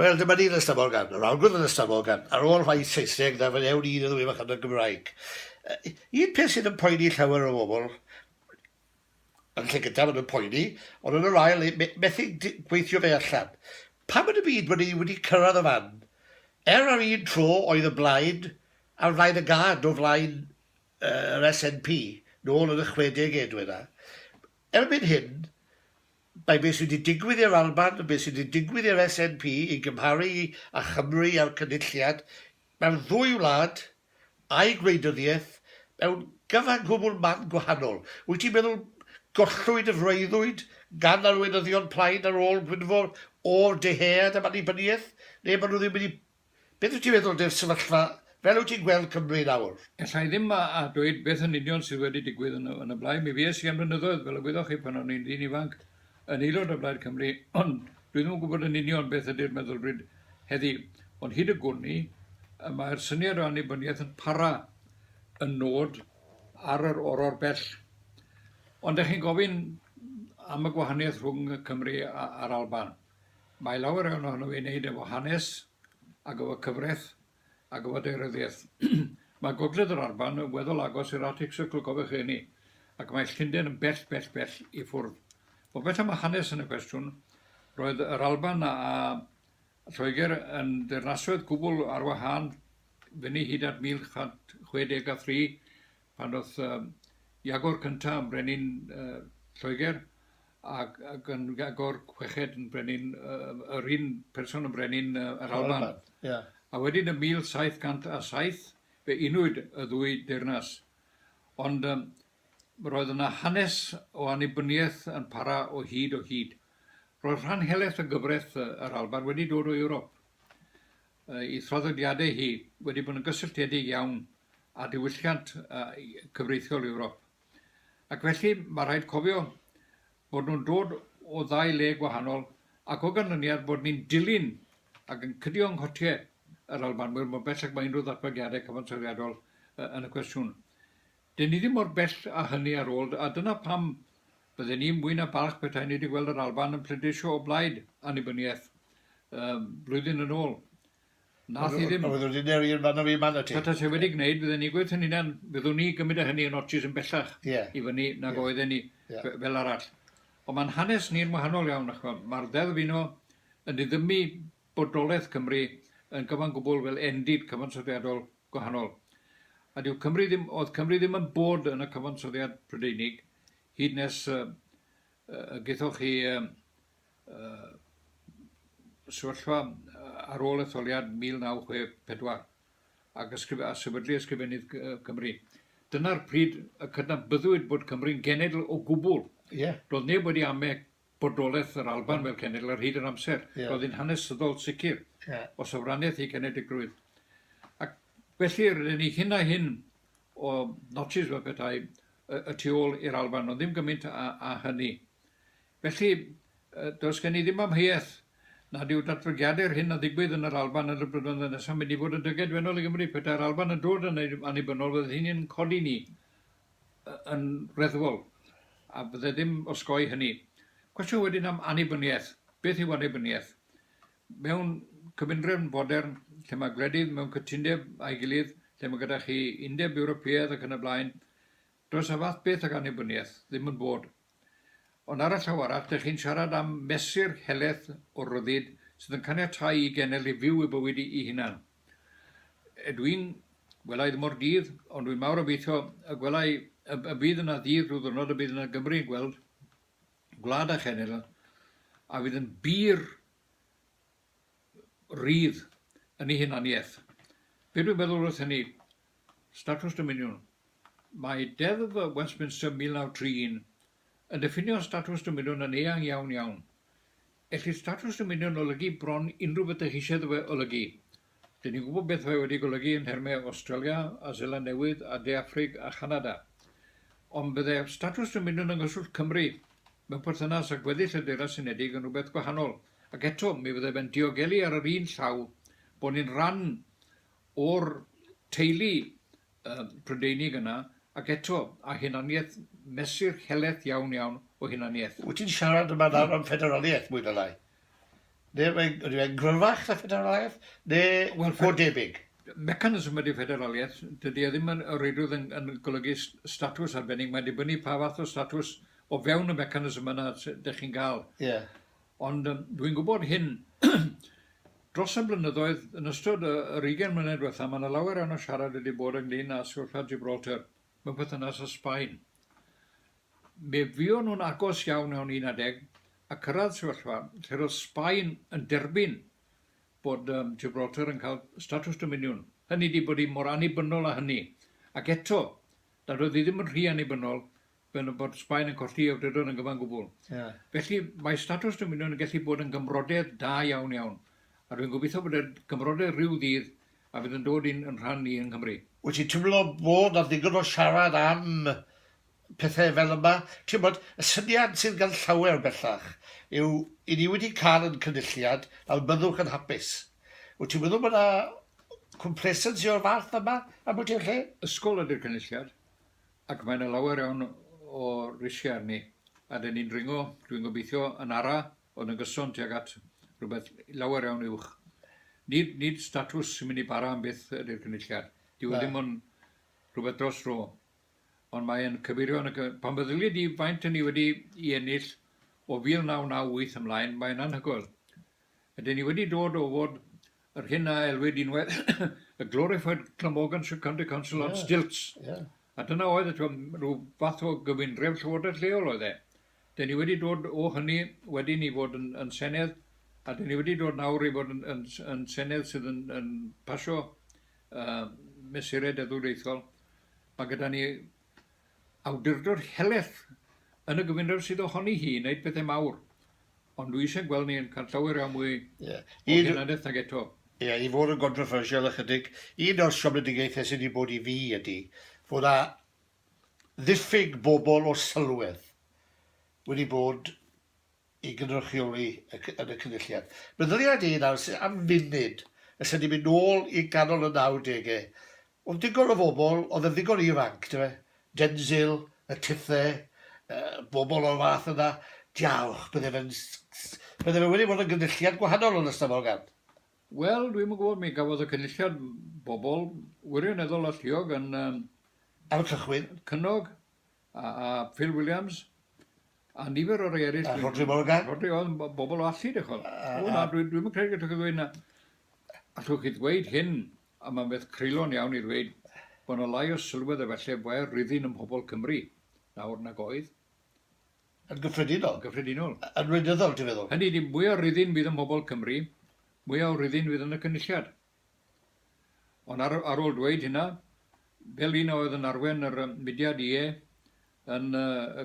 Wel, dyma ni'n ystafol gan. Yr Arglwydd yn ystafol gan. Ar ôl rhai Saesneg, na fan ewn un o ddwy fachan y Gymraeg. Un peth sydd yn poeni llawer o bobl, yn lle gyda yn poeni, ond yn yr ail, methu gweithio fe allan. Pam yn y byd wedi cyrraedd y fan? Ar un tro oedd y blaen, ar flaen y gad o flaen yr SNP, nôl yn y 60 yna. Erbyn hyn, mae beth sydd wedi digwydd i'r Alban, beth sydd wedi digwydd i'r SNP i gymharu a Chymru a'r Cynulliad, mewn ddwy wlad a'i gwleidyddiaeth, mewn gyfan gwbl man gwahanol. Wyt ti'n meddwl gollwyd y freuddwyd gan arweinyddion plaid ar ôl Gwynfor o'r dehead am annibyniaeth? Neu maen nhw ddim wedi... Beth wyt ti'n meddwl dy'r sefyllfa? Fel wyt ti'n gweld Cymru nawr? Allai ddim a dweud beth yn union sydd wedi digwydd yn y blaen. Mi fues i am blynyddoedd, fel y gwyddoch chi pan o'n i'n ddyn ifanc, yn aelod o Plaid Cymru, ond dwi ddim yn gwybod yn union beth ydy'r meddylfryd heddi. Ond hyd y gwni, mae'r syniad o annibyniaeth yn para yn nod ar yr o'r bell. Ond ydych chi'n gofyn am y gwahaniaeth rhwng Cymru a'r Alban. Mae lawer iawn ohono fi'n wneud efo hanes ac efo cyfraith ac efo deiryddiaeth. Mae gogledd yr Alban yn weddol agos i'r Arctic Circle, cofiwch chi ni, ac mae Llundain yn bell i ffwrdd. O beth am y hanes yn y cwestiwn, roedd yr Alban a Lloegr yn deyrnasoedd gwbl ar wahân fyny hyd at 1163, pan oedd Iagor cyntaf yn brenin Lloegr ac yn Iagor chweched yn brenin, yr un person yn brenin yr Alban. A wedyn y 1707, fe unwyd y ddwy deyrnas. Ond roedd yna hanes o annibyniaeth yn para o hyd. Roedd rhan heleth y gyfraith yr Alban wedi dod o Ewrop. I throddodiadau hi wedi bod yn gysylltiedig iawn a diwylliant cyfreithiol Ewrop. Ac felly mae rhaid cofio bod nhw'n dod o ddau le gwahanol ac o ganlyniad bod ni'n dilyn ac yn cydio yng nghotiau yr Alban. Mae'n bellach mae unrhyw ddatblygiadau cyfansoddiadol yn y cwestiwn. Dyn ni ddim mor bell a hynny ar ôl, a dyna pam bydden ni'n mwy na balch petai ni wedi gweld yr Alban yn pleidleisio o blaid annibyniaeth blwyddyn yn ôl. Nath i ddim. Oedd wedi'n neu un fan o fi man o ti. Peta se wedi gwneud, bydden ni gweithio hynny'n, byddwn ni gymryd â hynny yn otys yn bellach i fyny nag oedden ni fel arall. Ond mae'n hanes ni'n wahanol iawn. Mae'r ddeddf uno yn diddymu Bodolaeth Cymru yn gyfan gwbl fel endid cyfansoddiadol gwahanol. A oedd Cymru ddim yn bod yn y cyfansoddiad Prydeinig, hyd nes gaethoch chi sefyllfa ar ôl etholiad 1964 ac sefydlu ysgrifennydd Cymru. Dyna'r pryd y cydnabyddwyd bod Cymru'n cenedl o gwbl. Roedd neb wedi amau Bodolaeth yr Alban fel cenedl ar hyd yr amser. Roedd hi'n hanesyddol sicr o sofraniaeth i cenedligrwydd. Ac felly rydyn ni hyn a hyn o notys fel petai y tu ôl i'r Alban, ond ddim gymaint a hynny. Felly, does gen i ddim amheuaeth nad yw datblygiadau'r hyn a ddigwydd yn yr Alban yn y blynyddoedd nesaf mynd i fod yn dygedfennol i Gymru. Petai'r Alban yn dod yn annibynnol, fydd hynny'n codi ni yn reddfol, a bydde ddim osgoi hynny. Cwestiwn wedyn am annibyniaeth. Beth yw annibyniaeth? Mewn cyfundrefn modern, lle mae gwledydd mewn cytundeb a'i gilydd, lle mae gyda chi undeb Ewropeaidd ac yn y blaen, does y fath beth ag annibyniaeth ddim yn bod. Ond ar y llaw arall, ydych chi'n siarad am mesur heleth o ryddid sydd yn caniatáu i genedl i fyw i bywyd i hunan. Dwi'n gwelai ddim o'r dydd, ond dwi'n mawr obeithio y gwelai y bydd yna ddydd rhyw ddwrnod y bydd yna Gymru yn gweld gwlad a chenedl, a fydd yn bir rydd yn ei hunaniaeth. Be dwi'n meddwl wrth hynny? Statws Dominiwn. Mae deddf Westminster 1931 yn diffinio Statws Dominiwn yn eang iawn. Elli Statws Dominiwn olygu bron unrhyw beth eich eisiau fe olygu. Dyn ni'n gwybod beth fe wedi golygu yn termau Australia, a Seland Newydd, a De Affrig a Canada. Ond bydde Statws Dominiwn yng Nghyswllt Cymru mewn perthynas â gweddill y Deyrnas Unedig yn rhywbeth gwahanol. Ac eto, mi fydde fe'n diogelu ar yr un llaw bod ni'n rhan o'r teulu Prydeinig yna, ac eto a hunaniaeth mesur heleth iawn o hunaniaeth. Wyt ti'n siarad yma nawr am ffederaliaeth mwy na lai? Neu mae'n gryfach na ffederalaeth? Neu fod debyg? Mechanism ydy federaliaeth. Dydy e ddim yn reidrwydd yn golygu statws arbennig. Mae'n dibynnu pa fath o statws o fewn y mechanism yna ydych chi'n cael. Yeah. Ond dwi'n gwybod hyn, dros y blynyddoedd, yn ystod yr 20 mlynedd diwetha, mae yna lawer iawn o siarad wedi bod ynglyn â Sylwadau Gibraltar mewn perthynas â Sbaen. Mi fuon nhw'n agos iawn 11 a cyrraedd sefyllfa lle roedd Sbaen yn derbyn bod Gibraltar yn cael Statws Dominiwn. Hynny wedi bod hi mor annibynnol â hynny. Ac eto, nad oedd hi ddim yn rhy annibynnol ben bod Sbaen yn colli awdurdod yn gyfan gwbl. Yeah. Felly mae Statws Dominiwn yn gallu bod yn gymrodedd da iawn iawn. A dwi'n gobeithio bod e'n gymrodedd rhyw ddydd a fydd yn dod yn rhan ni yn Cymru. Wyt ti'n teimlo bod na ddigon o siarad am pethau fel yma? Ti'n bod, y syniad sy'n gan llawer bellach yw i ni wedi cael yn cynulliad a byddwch yn hapus. Wyt ti'n meddwl bod yna complacency o'r fath yma am bod ti'n lle? Ysgol ydy'r cynulliad, ac mae yna lawer iawn o risiau arni. A dyn ni'n dringo, dwi'n gobeithio, yn ara, ond yn gyson tuag at rhywbeth lawer iawn uwch. Nid statws sy'n mynd i bara am beth ydy'r cynulliad. Dyw ddim yn rhywbeth dros ro. Ond mae'n cyfeirio, pan feddyliad i faint ni wedi i ennill o 1998 ymlaen, mae'n anhygoel. Ydyn ni wedi dod o fod yr hyn a elwyd unwaith y glorified Glamorgan County Council on stilts. Yeah. A dyna oedd rhyw fath o gyfundref llywodraeth leol oedd e. Dyn ni wedi dod o hynny wedyn i fod yn Senedd, a dyn ni wedi dod nawr i fod yn Senedd sydd yn pasio mesurau deddwraethol. Mae gyda ni awdurdod heleth yn y gyfundref sydd ohoni hi wneud pethau mawr. Ond dwi eisiau gweld ni'n cael llawer iawn mwy o hynadaeth ag eto. Ie, i fod yn controversial ychydig, un o'r siomedigaethau sydd wedi bod i fi ydy fod a ddiffyg bobl o sylwedd wedi bod i gynrychioli yn y cynulliad. Meddyliad i nawr, am funud, ys ydy mynd nôl i ganol y 90au, oedd digon o bobl, oedd yn ddigon ifanc, Denzil, y tithau, bobl o'r fath yna, diawch, bydde fe wedi bod yn gynulliad gwahanol yn ystafol gan. Wel, dwi'n yn gwybod mi gafodd y cynulliad bobl wirioneddol alluog yn Ar y cychwyn. Cynnog a Phil Williams a nifer o'r eraill. A Rodri Morgan. Rodri oedd bobl o allu, dechol. Dwi'n yn credu gallwch chi ddweud na. Allwch chi ddweud hyn, a mae'n beth creulon iawn i ddweud, bod yna lai o sylwedd efallai fwy'r ryddin ym Mhobol Cymru. Nawr nag oedd. Yn gyffredinol? Gyffredinol. Yn rydyddol, ti'n feddwl? Hynny ydy, mwy o ryddin fydd ym Mhobol Cymru, mwy o ryddin fydd yn y cynulliad. Ond ar ôl dweud hynna, fel un oedd yn arwen yr mudiad yn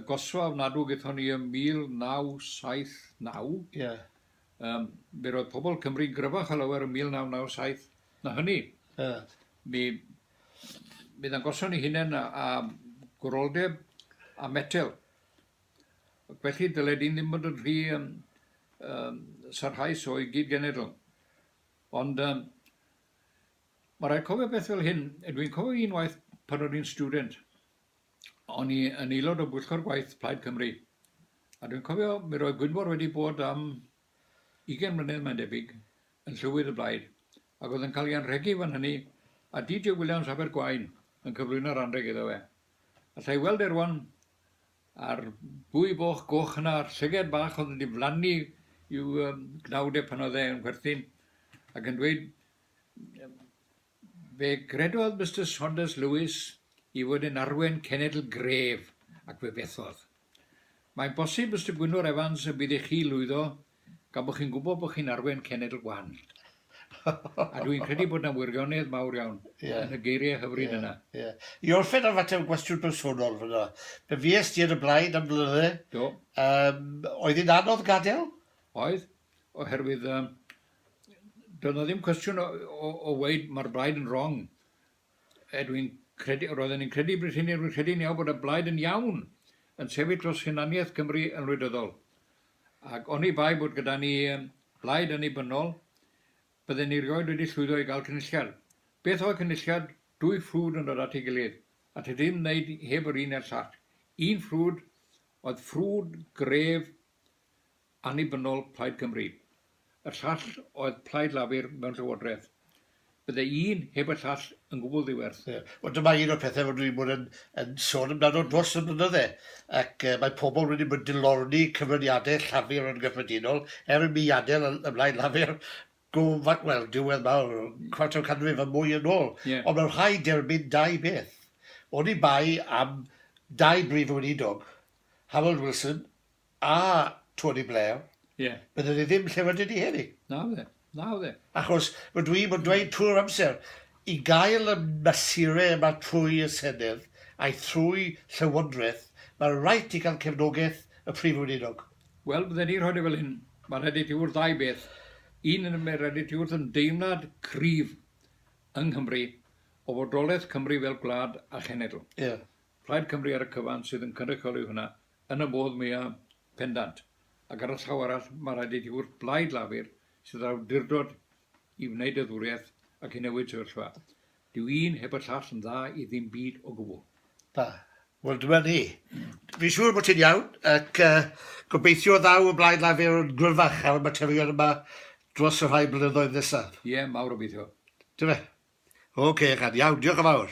gosfa ofnadw gython ni ym 1979. Ie. Fe roedd pobl Cymru gryfach a lawer ym 1997. Na hynny. Mi ddangoson ni hunain a gwroldeb a metel. Felly dyled un ddim bod yn rhy sarhaus o i gyd genedl. Ond mae rhaid cofio beth fel hyn. Dwi'n cofio unwaith pan oedd i'n student. O'n i yn aelod o bwyllgor gwaith Plaid Cymru. A dwi'n cofio, mi roedd Gwynoro wedi bod am 20 mlynedd mae'n debyg yn llywydd y blaid. Ac oedd yn cael ei anrhegu fan hynny a DJ Williams Abergwaun yn cyflwyno'r anrheg iddo fe. A lle i weld rwan a'r bwy boch goch yna, a'r llyged bach oedd wedi flannu i'w gnawdau pan oedd e'n chwerthin. Ac yn dweud, fe gredodd Mr Saunders Lewis i fod yn arwen cenedl gref ac fe bethodd. Mae'n bosib Mr Gwynoro Evans y bydd eich chi lwyddo gan bod chi'n gwybod bod chi'n arwen cenedl gwan. A dwi'n credu bod yna wirionedd mawr iawn yn y geiriau hyfryd yna. I orffen ar fateb gwestiwn personol fyna. Be fi est i yn y blaen am blynydde? Do. Oedd hi'n anodd gadael? Oedd, oherwydd doedd ddim cwestiwn o weid mae'r blaid yn wrong. Roedden ni'n credu Britiniaid, rwy'n credu'n iawn bod y blaid yn iawn yn sefyll dros hunaniaeth Cymru yn rwydyddol. Ac oni bai bod gyda ni blaid annibynnol, bydden ni rioed wedi llwyddo i gael cynulliad. Beth oedd cynulliad? Dwy ffrwd yn dod at ei gilydd, a ty ddim wneud heb yr un i'r llall. Un ffrwd oedd ffrwd gref annibynnol Plaid Cymru. y llall oedd Plaid Lafur mewn llywodraeth. Bydde un heb y llall yn gwbl ddiwerth. Wel, dyma un o'r pethau fod dwi'n bod yn sôn amdano dros y blynydde. Ac mae pobl wedi bod dilorni cyfraniadau llafur yn gyffredinol, i mi adael ymlaen lafur, wel, diwedd mawr, cwarter canrif a mwy yn ôl. Ond mae'r rhai derbyn dau beth. O'n i bai am dau brif weinidog, Harold Wilson a Tony Blair, bydde ni ddim lle wedi ni heddi. Na dde. Achos mae dwi'n dweud trwy'r amser, i gael y mesurau yma trwy y Senedd a'i trwy llywodraeth, mae'n rhaid i gael cefnogaeth y prif weinidog. Wel, bydde ni rhoi fel hyn, mae'n rhaid i tiwr ddau beth. Un yn ymwneud rhaid i tiwr yn deimlad cryf yng Nghymru o Bodolaeth Cymru fel gwlad a cenedl. Plaid Cymru ar y cyfan sydd yn cynrychioli hwnna yn y modd mwyaf pendant. Ac ar y llaw arall, mae rhaid i tiwr Plaid Lafur sydd ar awdurdod i wneud y ddwriaeth ac i newid sefyllfa. Dyw un heb y llall yn dda i ddim byd o gwbl. Da. Wel, dyma ni. Fi'n siŵr bod ti'n iawn, ac gobeithio ddaw y Plaid Lafur yn gryfach ar y materion yma dros y rhai blynyddoedd nesaf. Ie, mawr obeithio. Dyma. Oce, iawn, diolch yn fawr.